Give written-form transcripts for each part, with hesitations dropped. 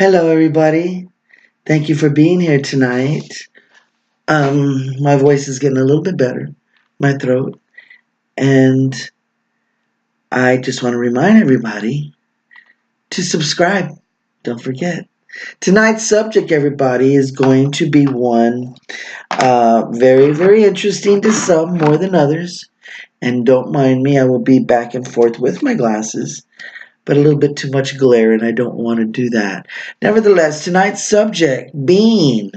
Hello, everybody. Thank you for being here tonight. My voice is getting a little bit better, my throat, and I just want to remind everybody to subscribe. Don't forget. Tonight's subject, everybody, is going to be one very, very interesting to some more than others. And don't mind me, I will be back and forth with my glasses, but a little bit too much glare, and I don't want to do that. Nevertheless, tonight's subject being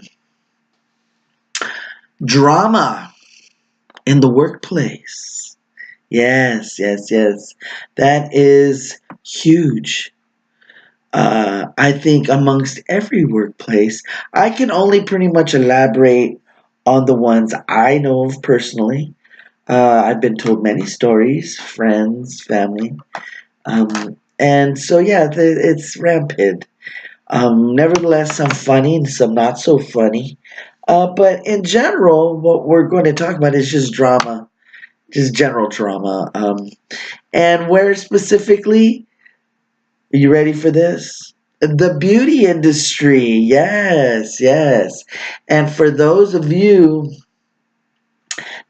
drama in the workplace. Yes, yes, yes. That is huge. I think amongst every workplace, I can only pretty much elaborate on the ones I know of personally. I've been told many stories, friends, family. And so, yeah, it's rampant. Nevertheless, some funny and some not so funny. But in general, what we're going to talk about is just drama, just general drama. And where specifically, are you ready for this? The beauty industry. Yes, yes. And for those of you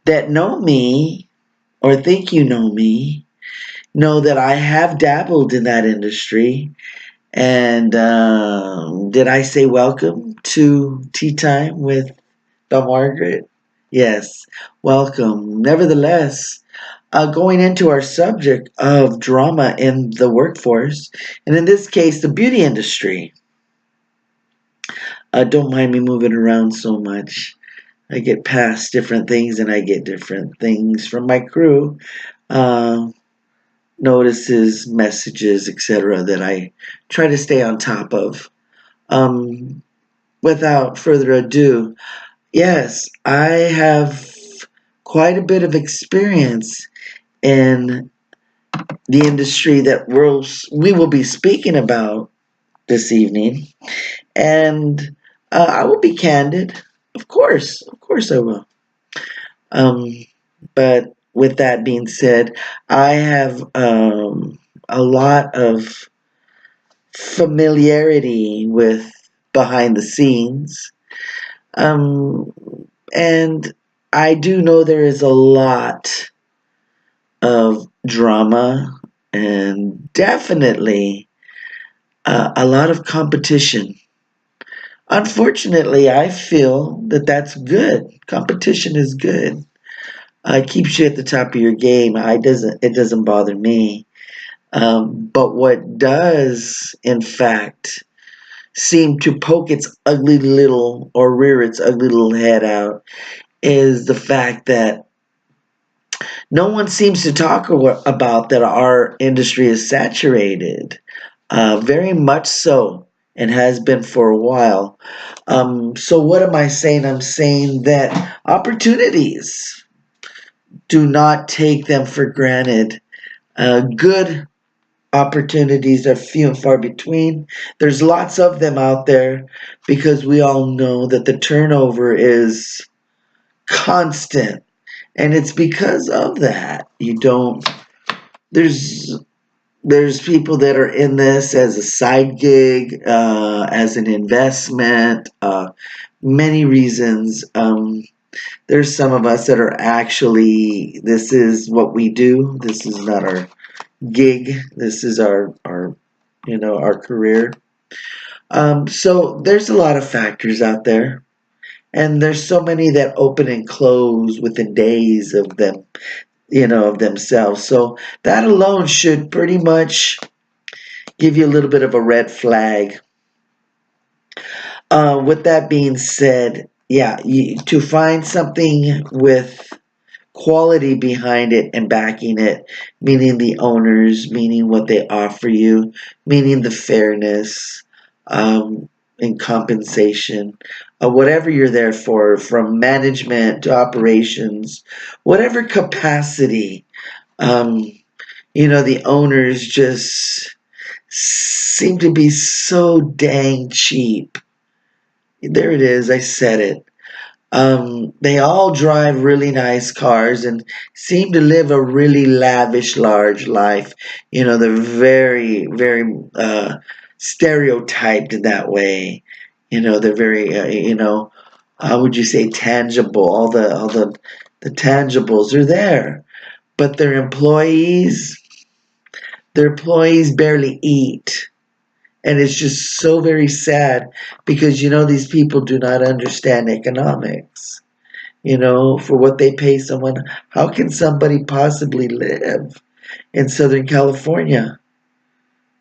that know me or think you know that I have dabbled in that industry. And did I say welcome to Tea Time with Belle Margaret? Yes, welcome. Nevertheless, going into our subject of drama in the workforce, and in this case, the beauty industry. Don't mind me moving around so much. I get past different things and I get different things from my crew. Uh, Notices, messages, etc., that I try to stay on top of. Um, Without further ado, yes, I have quite a bit of experience in the industry that we will be speaking about this evening. And I will be candid. Of course I will. Um, but with that being said, I have a lot of familiarity with behind the scenes. Um, and I do know there is a lot of drama and definitely a lot of competition. Unfortunately, I feel that that's good. Competition is good. It keeps you at the top of your game. It doesn't bother me. But what does, in fact, seem to poke its ugly little or rear its ugly little head out is the fact that no one seems to talk about that our industry is saturated, very much so, and has been for a while. So, what am I saying? I'm saying that opportunities, do not take them for granted. Good opportunities are few and far between. There's lots of them out there because we all know that the turnover is constant. And it's because of that. You don't there's there's people that are in this as a side gig, as an investment, many reasons. There's some of us that are actually, this is what we do. This is not our gig. This is our career. So there's a lot of factors out there. And there's so many that open and close within days of them, of themselves. So that alone should pretty much give you a little bit of a red flag. With that being said, yeah, to find something with quality behind it and backing it, meaning the owners, meaning what they offer you, meaning the fairness, and compensation, whatever you're there for, from management to operations, whatever capacity. Um, the owners just seem to be so dang cheap. There it is, I said it. They all drive really nice cars and seem to live a really lavish, large life. They're very, very stereotyped in that way. They're very, how would you say, tangible. The tangibles are there, but their employees barely eat. And it's just so very sad because, these people do not understand economics. For what they pay someone, how can somebody possibly live in Southern California?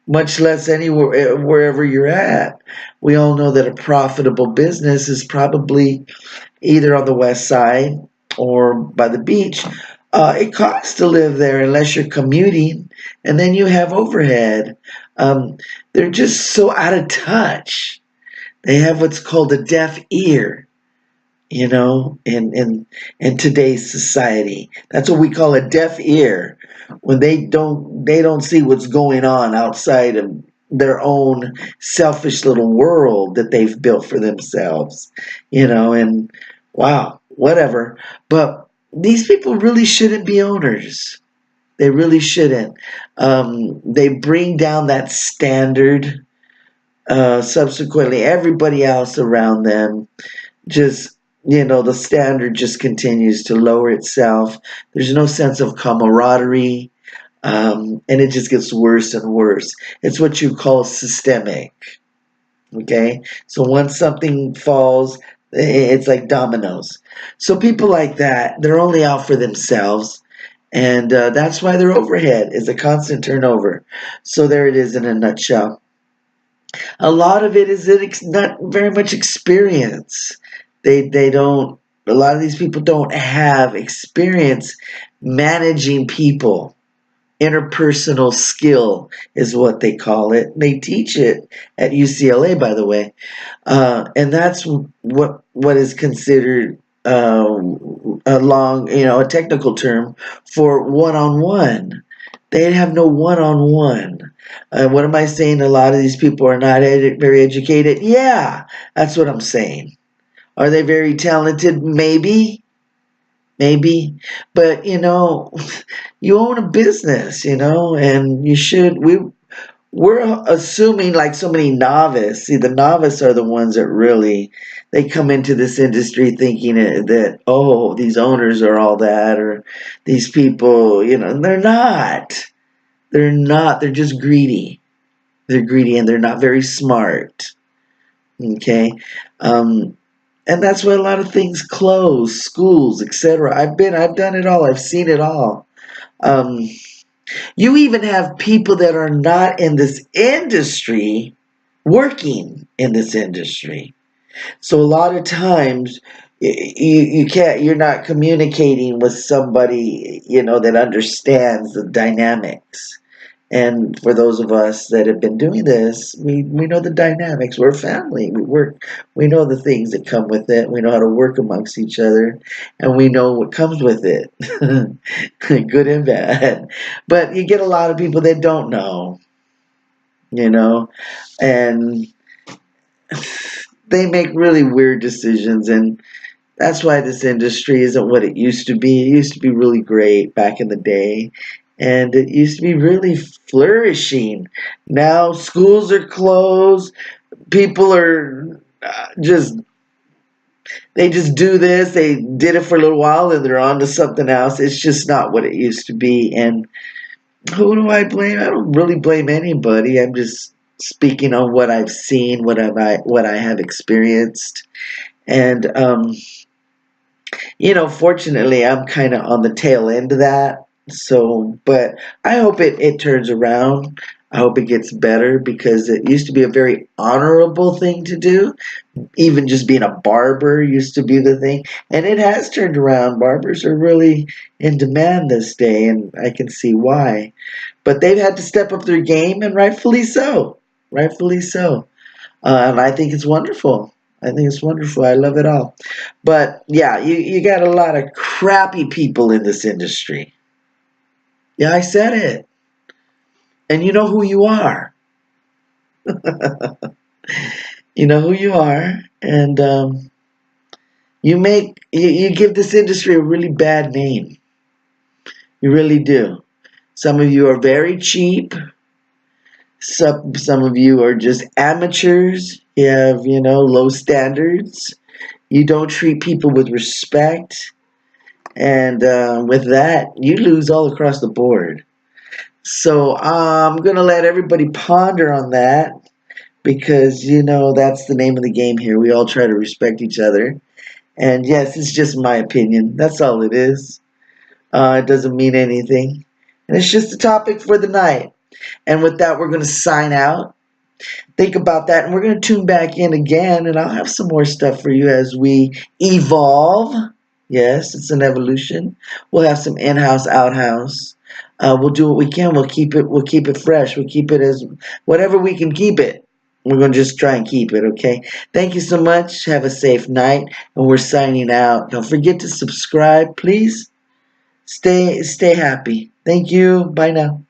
Much less anywhere, wherever you're at. We all know that a profitable business is probably either on the west side or by the beach. It costs to live there unless you're commuting, and then you have overhead. Um, they're just so out of touch. They have what's called a deaf ear, in today's society. That's what we call a deaf ear, when they don't see what's going on outside of their own selfish little world that they've built for themselves. And wow, whatever. But these people really shouldn't be owners. They really shouldn't. They bring down that standard. Subsequently, everybody else around them just, the standard just continues to lower itself. There's no sense of camaraderie, and it just gets worse and worse. It's what you call systemic. Okay, so once something falls, it's like dominoes. So people like that, they're only out for themselves, and that's why their overhead is a constant turnover. So there it is in a nutshell. A lot of it is not very much experience. They don't. A lot of these people don't have experience managing people. Interpersonal skill is what they call it. They teach it at UCLA, by the way, and that's what is considered a technical term for one-on-one. They have no one-on-one. What am I saying? A lot of these people are not very educated. Yeah, that's what I'm saying. Are they very talented? Maybe, maybe. But you own a business, and you should. We're assuming, like so many novice. See, the novice are the ones that really, they come into this industry thinking that, oh, these owners are all that, or these people, and they're not. They're not. They're just greedy. They're greedy, and they're not very smart. Okay. Um, and that's why a lot of things close, schools, etc. I've done it all. I've seen it all. Um, you even have people that are not in this industry working in this industry. So a lot of times you can't, you're not communicating with somebody, that understands the dynamics. And for those of us that have been doing this, we know the dynamics. We're a family. We know the things that come with it. We know how to work amongst each other, and we know what comes with it, good and bad. But you get a lot of people that don't know, and they make really weird decisions, and that's why this industry isn't what it used to be. It used to be really great back in the day, and it used to be really flourishing. Now schools are closed. People are just, they just do this. They did it for a little while and they're on to something else. It's just not what it used to be. And who do I blame? I don't really blame anybody. I'm just speaking on what I've seen, what I have experienced. And fortunately, I'm kind of on the tail end of that. So, but I hope it turns around. I hope it gets better, because it used to be a very honorable thing to do. Even just being a barber used to be the thing. And it has turned around. Barbers are really in demand this day, and I can see why. But they've had to step up their game, and rightfully so. Rightfully so. And I think it's wonderful. I think it's wonderful. I love it all. But yeah, you got a lot of crappy people in this industry. Yeah, I said it. And you know who you are. You know who you are. And you give this industry a really bad name. You really do. Some of you are very cheap. Some of you are just amateurs. You have, low standards. You don't treat people with respect. And with that, you lose all across the board. So I'm going to let everybody ponder on that because, that's the name of the game here. We all try to respect each other. And yes, it's just my opinion. That's all it is. It doesn't mean anything. And it's just a topic for the night. And with that, we're going to sign out. Think about that. And we're going to tune back in again. And I'll have some more stuff for you as we evolve. Yes, it's an evolution. We'll have some in-house, out-house. We'll do what we can. We'll keep it. We'll keep it fresh. We'll keep it as whatever we can keep it. We're going to just try and keep it, okay? Thank you so much. Have a safe night. And we're signing out. Don't forget to subscribe, please. Stay happy. Thank you. Bye now.